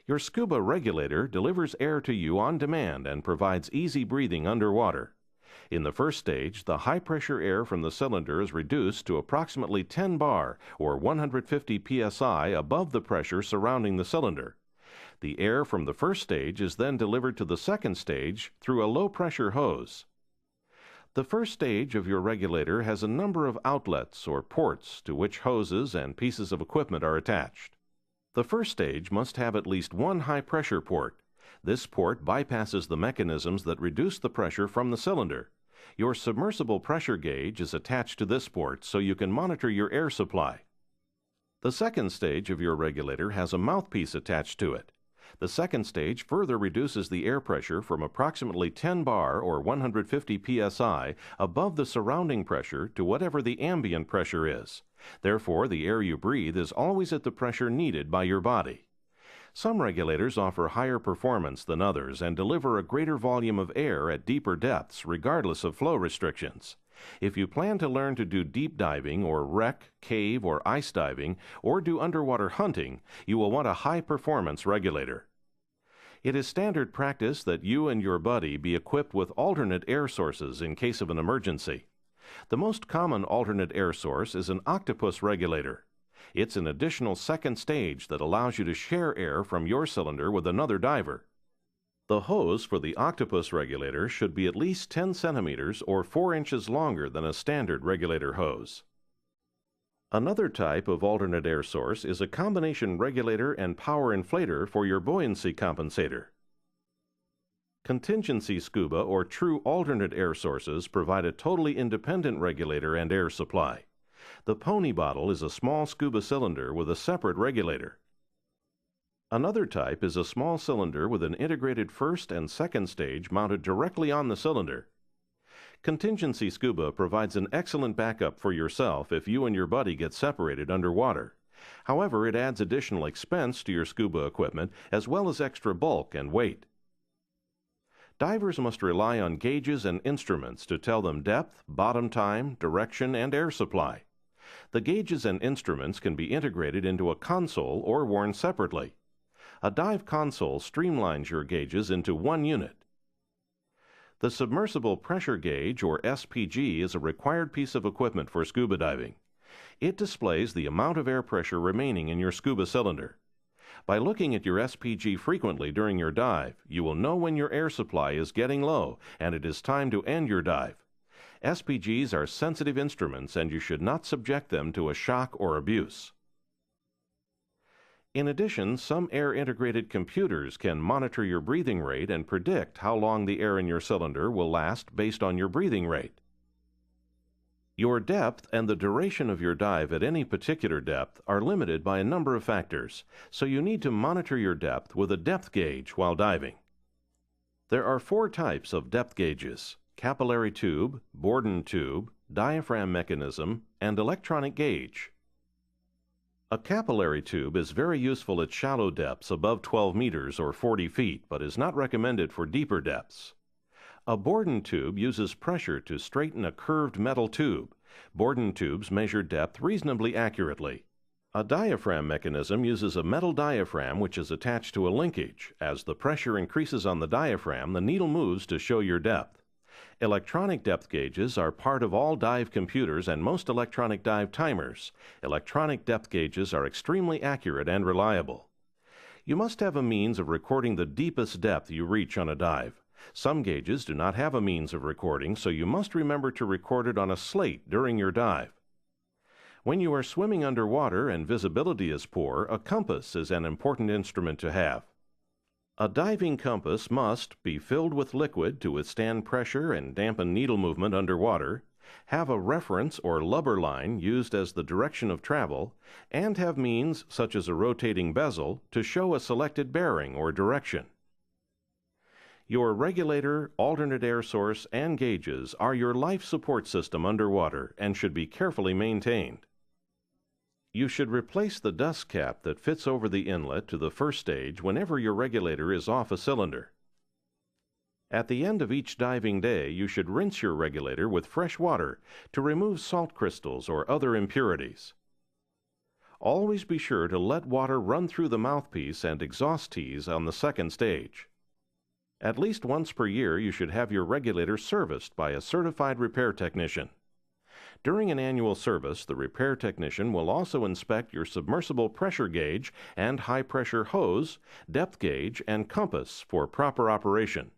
Your scuba regulator delivers air to you on demand and provides easy breathing underwater. In the first stage, the high-pressure air from the cylinder is reduced to approximately 10 bar or 150 psi above the pressure surrounding the cylinder. The air from the first stage is then delivered to the second stage through a low-pressure hose. The first stage of your regulator has a number of outlets or ports to which hoses and pieces of equipment are attached. The first stage must have at least one high-pressure port. This port bypasses the mechanisms that reduce the pressure from the cylinder. Your submersible pressure gauge is attached to this port so you can monitor your air supply. The second stage of your regulator has a mouthpiece attached to it. The second stage further reduces the air pressure from approximately 10 bar or 150 psi above the surrounding pressure to whatever the ambient pressure is. Therefore, the air you breathe is always at the pressure needed by your body. Some regulators offer higher performance than others and deliver a greater volume of air at deeper depths regardless of flow restrictions. If you plan to learn to do deep diving or wreck, cave, or ice diving, or do underwater hunting, you will want a high-performance regulator. It is standard practice that you and your buddy be equipped with alternate air sources in case of an emergency. The most common alternate air source is an octopus regulator. It's an additional second stage that allows you to share air from your cylinder with another diver. The hose for the octopus regulator should be at least 10 centimeters or 4 inches longer than a standard regulator hose. Another type of alternate air source is a combination regulator and power inflator for your buoyancy compensator. Contingency scuba or true alternate air sources provide a totally independent regulator and air supply. The pony bottle is a small scuba cylinder with a separate regulator. Another type is a small cylinder with an integrated first and second stage mounted directly on the cylinder. Contingency scuba provides an excellent backup for yourself if you and your buddy get separated underwater. However, it adds additional expense to your scuba equipment as well as extra bulk and weight. Divers must rely on gauges and instruments to tell them depth, bottom time, direction, and air supply. The gauges and instruments can be integrated into a console or worn separately. A dive console streamlines your gauges into one unit. The submersible pressure gauge, or SPG, is a required piece of equipment for scuba diving. It displays the amount of air pressure remaining in your scuba cylinder. By looking at your SPG frequently during your dive, you will know when your air supply is getting low and it is time to end your dive. SPGs are sensitive instruments and you should not subject them to a shock or abuse. In addition, some air-integrated computers can monitor your breathing rate and predict how long the air in your cylinder will last based on your breathing rate. Your depth and the duration of your dive at any particular depth are limited by a number of factors, so you need to monitor your depth with a depth gauge while diving. There are 4 types of depth gauges: capillary tube, Borden tube, diaphragm mechanism, and electronic gauge. A capillary tube is very useful at shallow depths above 12 meters or 40 feet, but is not recommended for deeper depths. A Borden tube uses pressure to straighten a curved metal tube. Borden tubes measure depth reasonably accurately. A diaphragm mechanism uses a metal diaphragm which is attached to a linkage. As the pressure increases on the diaphragm, the needle moves to show your depth. Electronic depth gauges are part of all dive computers and most electronic dive timers. Electronic depth gauges are extremely accurate and reliable. You must have a means of recording the deepest depth you reach on a dive. Some gauges do not have a means of recording, so you must remember to record it on a slate during your dive. When you are swimming underwater and visibility is poor, a compass is an important instrument to have. A diving compass must be filled with liquid to withstand pressure and dampen needle movement underwater, have a reference or lubber line used as the direction of travel, and have means, such as a rotating bezel, to show a selected bearing or direction. Your regulator, alternate air source, and gauges are your life support system underwater and should be carefully maintained. You should replace the dust cap that fits over the inlet to the first stage whenever your regulator is off a cylinder. At the end of each diving day, you should rinse your regulator with fresh water to remove salt crystals or other impurities. Always be sure to let water run through the mouthpiece and exhaust tees on the second stage. At least once per year, you should have your regulator serviced by a certified repair technician. During an annual service, the repair technician will also inspect your submersible pressure gauge and high-pressure hose, depth gauge, and compass for proper operation.